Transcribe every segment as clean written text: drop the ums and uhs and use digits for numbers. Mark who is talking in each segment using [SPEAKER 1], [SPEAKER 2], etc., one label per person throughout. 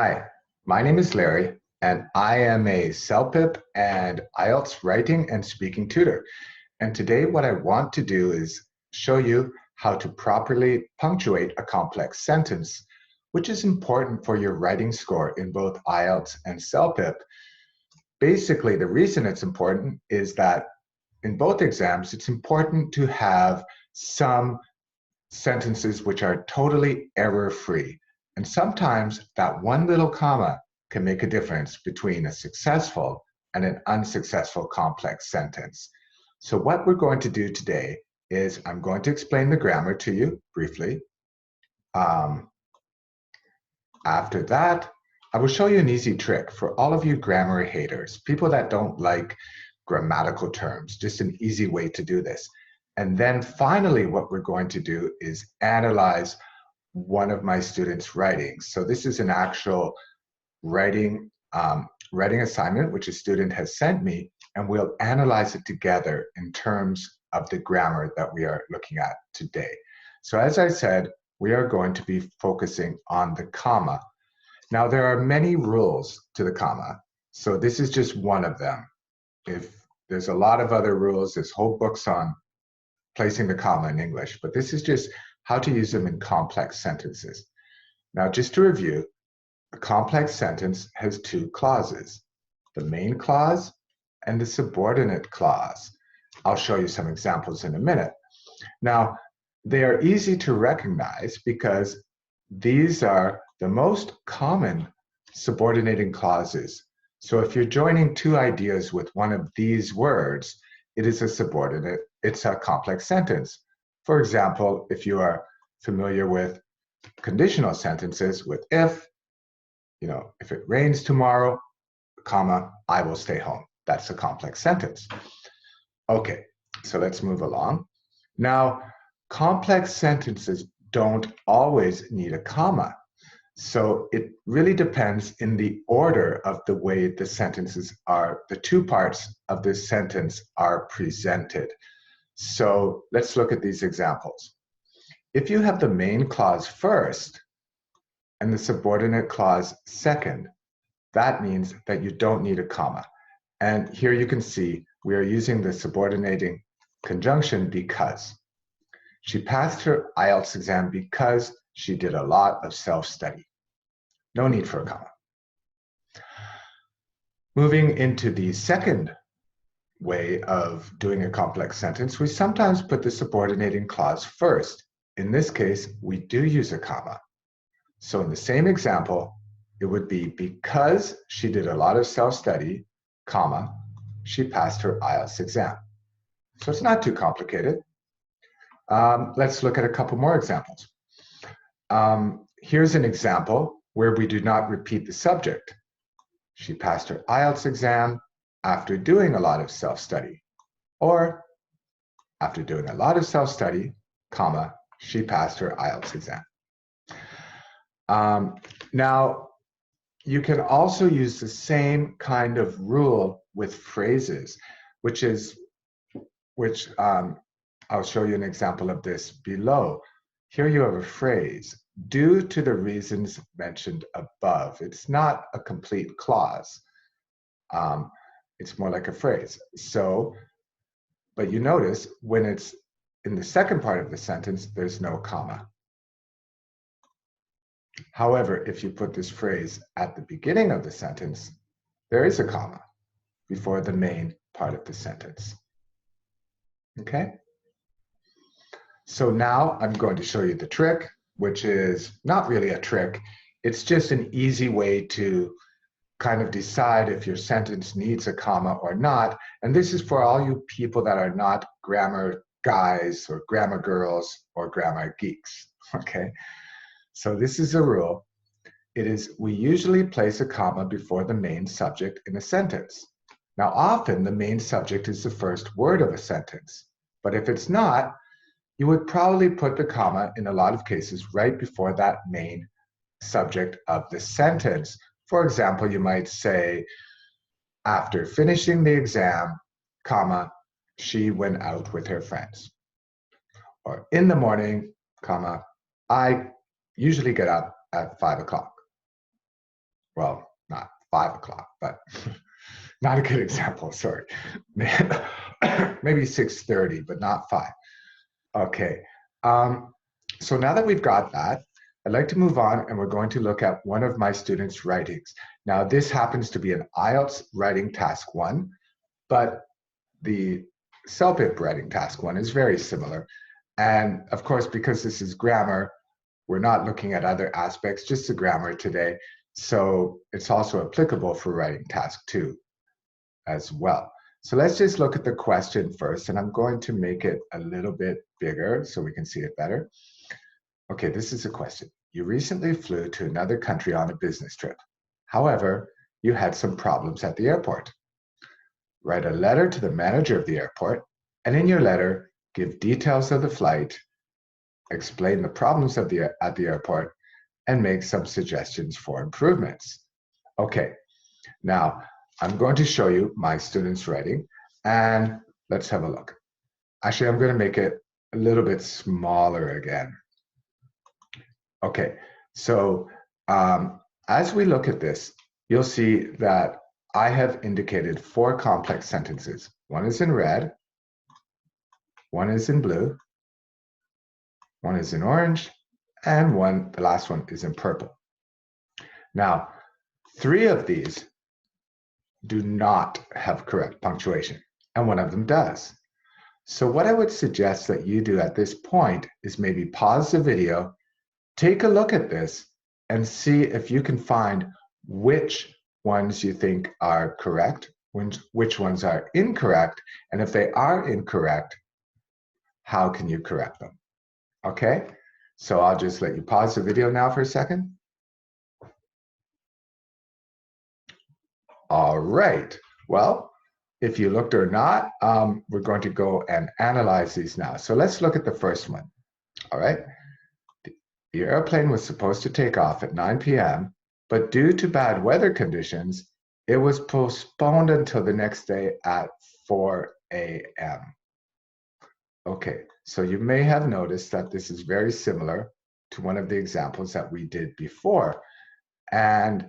[SPEAKER 1] Hi, my name is Larry, and I am a CELPIP and IELTS writing and speaking tutor. And today what I want to do is show you how to properly punctuate a complex sentence, which is important for your writing score in both IELTS and CELPIP. Basically, the reason it's important is that in both exams, it's important to have some sentences which are totally error-free. And sometimes that one little comma can make a difference between a successful and an unsuccessful complex sentence. So what we're going to do today is I'm going to explain the grammar to you briefly. After that, I will show you an easy trick for all of you grammar haters, people that don't like grammatical terms, just an easy way to do this. And then finally, what we're going to do is analyze one of my students' writings. So this is an actual writing assignment, which a student has sent me, and we'll analyze it together in terms of the grammar that we are looking at today. So as I said, we are going to be focusing on the comma. Now, there are many rules to the comma, so this is just one of them. If there's a lot of other rules, there's whole books on placing the comma in English, but this is just how to use them in complex sentences. Now, just to review, a complex sentence has two clauses, the main clause and the subordinate clause. I'll show you some examples in a minute. Now, they are easy to recognize because these are the most common subordinating clauses. So if you're joining two ideas with one of these words, it is a subordinate, it's a complex sentence. For example, if you are familiar with conditional sentences with if it rains tomorrow, comma, I will stay home. That's a complex sentence. Okay, so let's move along. Now, complex sentences don't always need a comma. So it really depends in the order of the way the sentences are, the two parts of this sentence are presented. So let's look at these examples. If you have the main clause first and the subordinate clause second, that means that you don't need a comma. And here you can see we are using the subordinating conjunction because. She passed her IELTS exam because she did a lot of self-study. No need for a comma. Moving into the second way of doing a complex sentence, we sometimes put the subordinating clause first. In this case, we do use a comma. So in the same example, it would be because she did a lot of self-study, comma, she passed her IELTS exam. So it's not too complicated. Let's look at a couple more examples. Here's an example where we do not repeat the subject. She passed her IELTS exam after doing a lot of self-study. Or after doing a lot of self-study, comma, she passed her IELTS exam. Now, you can also use the same kind of rule with phrases, which I'll show you an example of this below. Here you have a phrase, due to the reasons mentioned above. It's not a complete clause. It's more like a phrase. So, but you notice when it's in the second part of the sentence, there's no comma. However, if you put this phrase at the beginning of the sentence, there is a comma before the main part of the sentence. Okay? So now I'm going to show you the trick, which is not really a trick. It's just an easy way to kind of decide if your sentence needs a comma or not. And this is for all you people that are not grammar guys or grammar girls or grammar geeks, okay? So this is a rule. It is, we usually place a comma before the main subject in a sentence. Now, often the main subject is the first word of a sentence, but if it's not, you would probably put the comma in a lot of cases right before that main subject of the sentence. For example, you might say, after finishing the exam, comma, she went out with her friends. Or in the morning, comma, I usually get up at 5 o'clock. well, not 5 o'clock, but not a good example, sorry. Maybe 6:30, but not 5. Okay, so now that we've got that, I'd like to move on and we're going to look at one of my students' writings. Now, this happens to be an IELTS writing task 1, but the CELPIP writing task 1 is very similar. And of course, because this is grammar, we're not looking at other aspects, just the grammar today. So it's also applicable for writing task 2 as well. So let's just look at the question first, and I'm going to make it a little bit bigger so we can see it better. Okay, this is a question. You recently flew to another country on a business trip. However, you had some problems at the airport. Write a letter to the manager of the airport, and in your letter, give details of the flight, explain the problems at the airport, and make some suggestions for improvements. Okay, now I'm going to show you my students' writing, and let's have a look. Actually, I'm going to make it a little bit smaller again. Okay, so as we look at this, you'll see that I have indicated 4 complex sentences. One is in red, one is in blue, one is in orange, and the last one is in purple. Now, 3 of these do not have correct punctuation, and one of them does. So what I would suggest that you do at this point is maybe pause the video, take a look at this, and see if you can find which ones you think are correct, which ones are incorrect, and if they are incorrect, how can you correct them? Okay, so I'll just let you pause the video now for a second. All right, well, if you looked or not, we're going to go and analyze these now. So let's look at the first one, all right? The airplane was supposed to take off at 9 p.m., but due to bad weather conditions, it was postponed until the next day at 4 a.m. Okay, so you may have noticed that this is very similar to one of the examples that we did before. And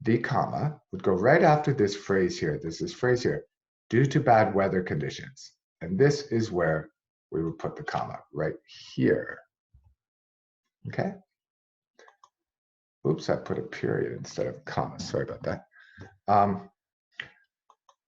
[SPEAKER 1] the comma would go right after this phrase here. This phrase here, due to bad weather conditions. And this is where we would put the comma, right here. Okay? Oops, I put a period instead of a comma. Sorry about that.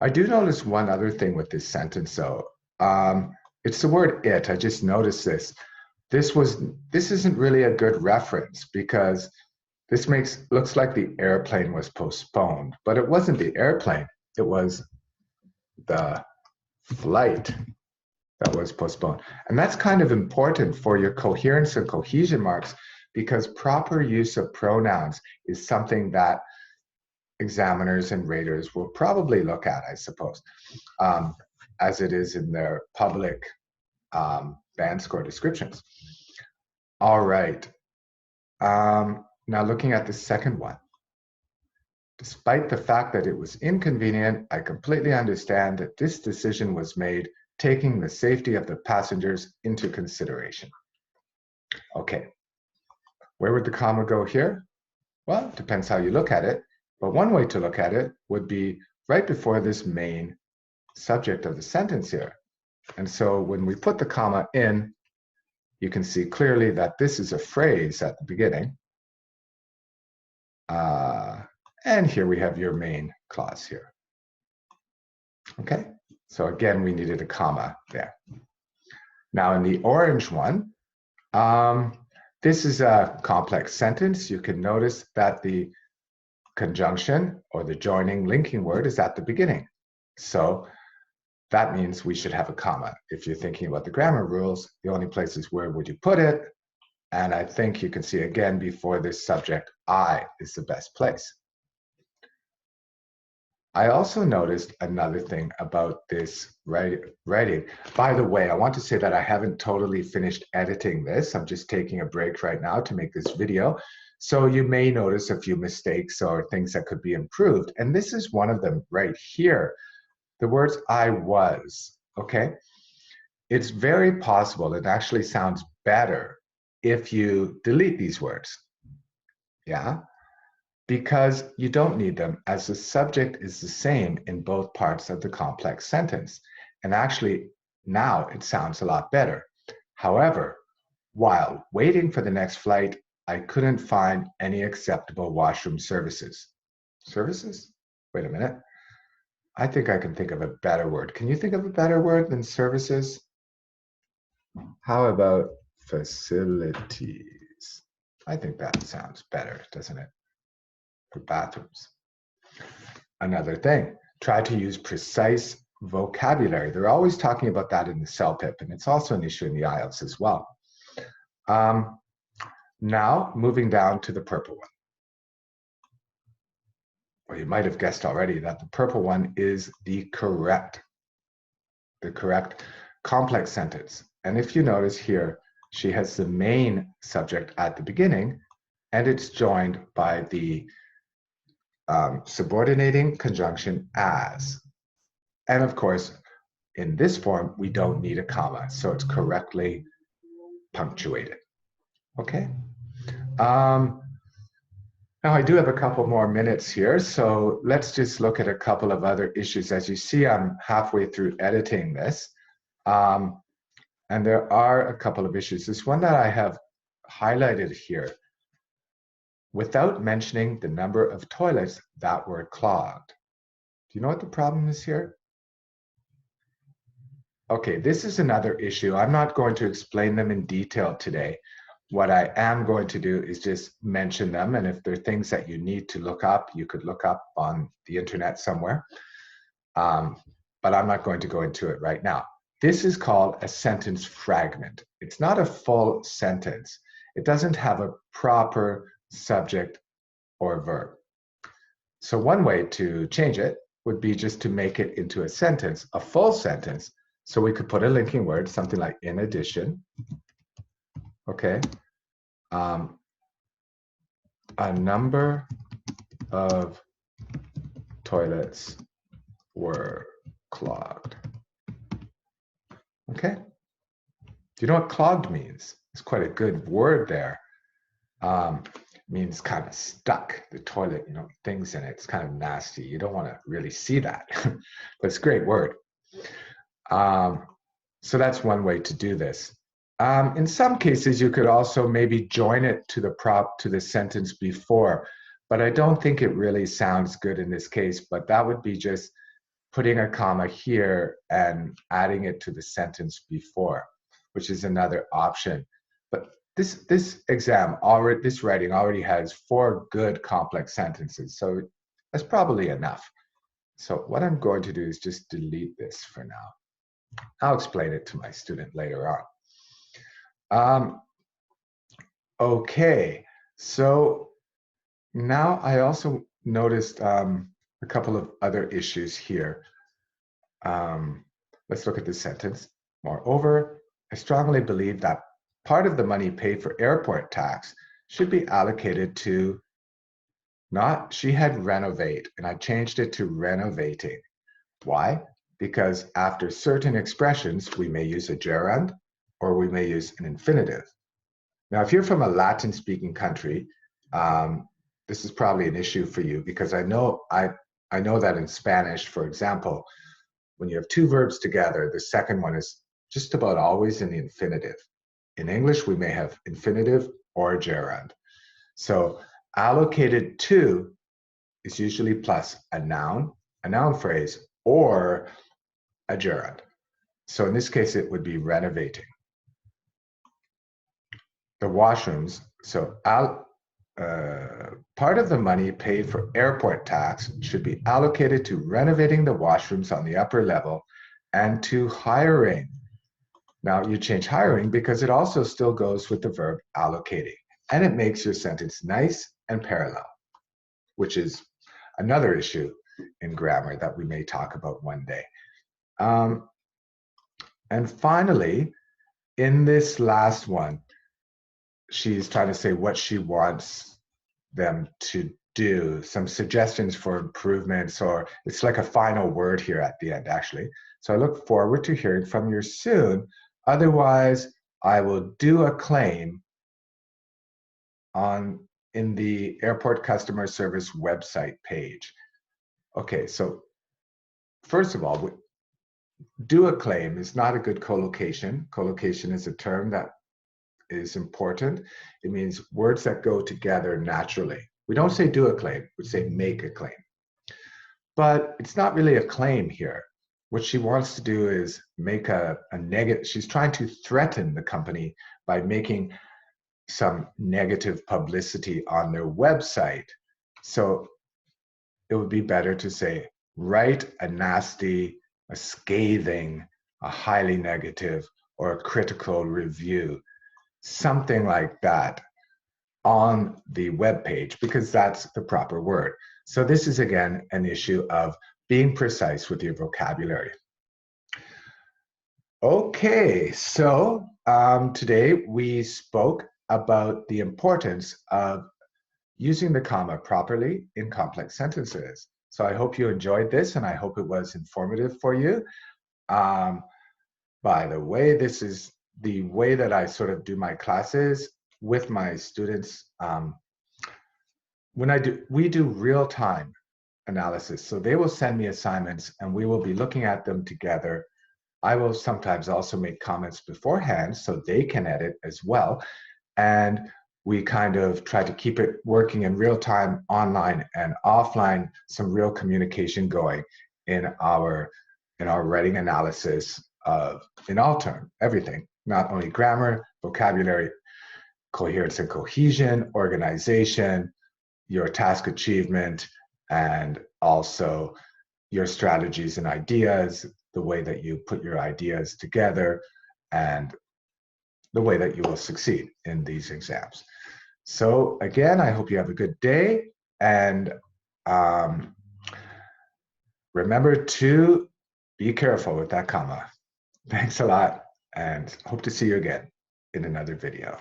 [SPEAKER 1] I do notice one other thing with this sentence, though. It's the word it. I just noticed this. This isn't really a good reference because this looks like the airplane was postponed, but it wasn't the airplane. It was the flight that was postponed. And that's kind of important for your coherence and cohesion marks because proper use of pronouns is something that examiners and raters will probably look at, I suppose, as it is in their public band score descriptions. All right. Now looking at the second one. Despite the fact that it was inconvenient, I completely understand that this decision was made taking the safety of the passengers into consideration. Okay, where would the comma go here? Well, it depends how you look at it, but one way to look at it would be right before this main subject of the sentence here. And so when we put the comma in, you can see clearly that this is a phrase at the beginning. And here we have your main clause here. Okay, so again, we needed a comma there. Now in the orange one, this is a complex sentence. You can notice that the conjunction or the joining linking word is at the beginning. So that means we should have a comma. If you're thinking about the grammar rules, the only place is where would you put it? And I think you can see again before this subject, I is the best place. I also noticed another thing about this writing. By the way, I want to say that I haven't totally finished editing this. I'm just taking a break right now to make this video. So you may notice a few mistakes or things that could be improved. And this is one of them right here. The words I was, okay? It's very possible, it actually sounds better if you delete these words, yeah? because you don't need them, as the subject is the same in both parts of the complex sentence. And actually, now it sounds a lot better. However, while waiting for the next flight, I couldn't find any acceptable washroom services. Services? Wait a minute. I think I can think of a better word. Can you think of a better word than services? How about facilities? I think that sounds better, doesn't it? For bathrooms. Another thing, try to use precise vocabulary. They're always talking about that in the CELPIP, and it's also an issue in the IELTS as well. Now, moving down to the purple one. Well, you might have guessed already that the purple one is the correct complex sentence. And if you notice here, she has the main subject at the beginning, and it's joined by the subordinating conjunction as. And of course, in this form, we don't need a comma, so it's correctly punctuated. Okay? Now I do have a couple more minutes here, so let's just look at a couple of other issues. As you see, I'm halfway through editing this, and there are a couple of issues. This one that I have highlighted here, without mentioning the number of toilets that were clogged. Do you know what the problem is here? Okay, this is another issue. I'm not going to explain them in detail today. What I am going to do is just mention them, and if there are things that you need to look up, you could look up on the internet somewhere. But I'm not going to go into it right now. This is called a sentence fragment. It's not a full sentence. It doesn't have a proper subject or verb. So one way to change it would be just to make it into a sentence, a full sentence. So we could put a linking word, something like in addition. Okay. A number of toilets were clogged. Okay. Do you know what clogged means? It's quite a good word there. Means kind of stuck, the toilet, you know, things in it. It's kind of nasty. You don't want to really see that, but it's a great word. So that's one way to do this. In some cases, you could also maybe join it to the sentence before, but I don't think it really sounds good in this case, but that would be just putting a comma here and adding it to the sentence before, which is another option. But this writing already has 4 good complex sentences, so that's probably enough. So what I'm going to do is just delete this for now. I'll explain it to my student later on. Okay, so now I also noticed a couple of other issues here. Let's look at this sentence. Moreover, I strongly believe that part of the money paid for airport tax should be allocated to she had renovate, and I changed it to renovating. Why? Because after certain expressions, we may use a gerund or we may use an infinitive. Now, if you're from a Latin-speaking country, this is probably an issue for you, because I know that in Spanish, for example, when you have 2 verbs together, the second one is just about always in the infinitive. In English, we may have infinitive or gerund. So allocated to is usually plus a noun phrase, or a gerund. So in this case, it would be renovating. The washrooms, so part of the money paid for airport tax should be allocated to renovating the washrooms on the upper level and to hiring. Now you change hiring because it also still goes with the verb allocating, and it makes your sentence nice and parallel, which is another issue in grammar that we may talk about one day. And finally, in this last one, she's trying to say what she wants them to do, some suggestions for improvements, or it's like a final word here at the end, actually. So I look forward to hearing from you soon. Otherwise, I will do a claim in the airport customer service website page. Okay, so first of all, do a claim is not a good collocation. Collocation is a term that is important. It means words that go together naturally. We don't say do a claim, we say make a claim. But it's not really a claim here. What she wants to do is make a negative, she's trying to threaten the company by making some negative publicity on their website. So it would be better to say, write a nasty, a scathing, a highly negative, or a critical review, something like that on the web page, because that's the proper word. So this is, again, an issue of being precise with your vocabulary. Okay, so today we spoke about the importance of using the comma properly in complex sentences. So I hope you enjoyed this, and I hope it was informative for you. By the way, this is the way that I sort of do my classes with my students. We do real-time analysis. So they will send me assignments and we will be looking at them together. I will sometimes also make comments beforehand so they can edit as well. And we kind of try to keep it working in real time, online and offline, some real communication going in our writing analysis of, in all terms, everything, not only grammar, vocabulary, coherence and cohesion, organization, your task achievement, and also your strategies and ideas, the way that you put your ideas together, and the way that you will succeed in these exams. So again, I hope you have a good day, and remember to be careful with that comma. Thanks a lot, and hope to see you again in another video.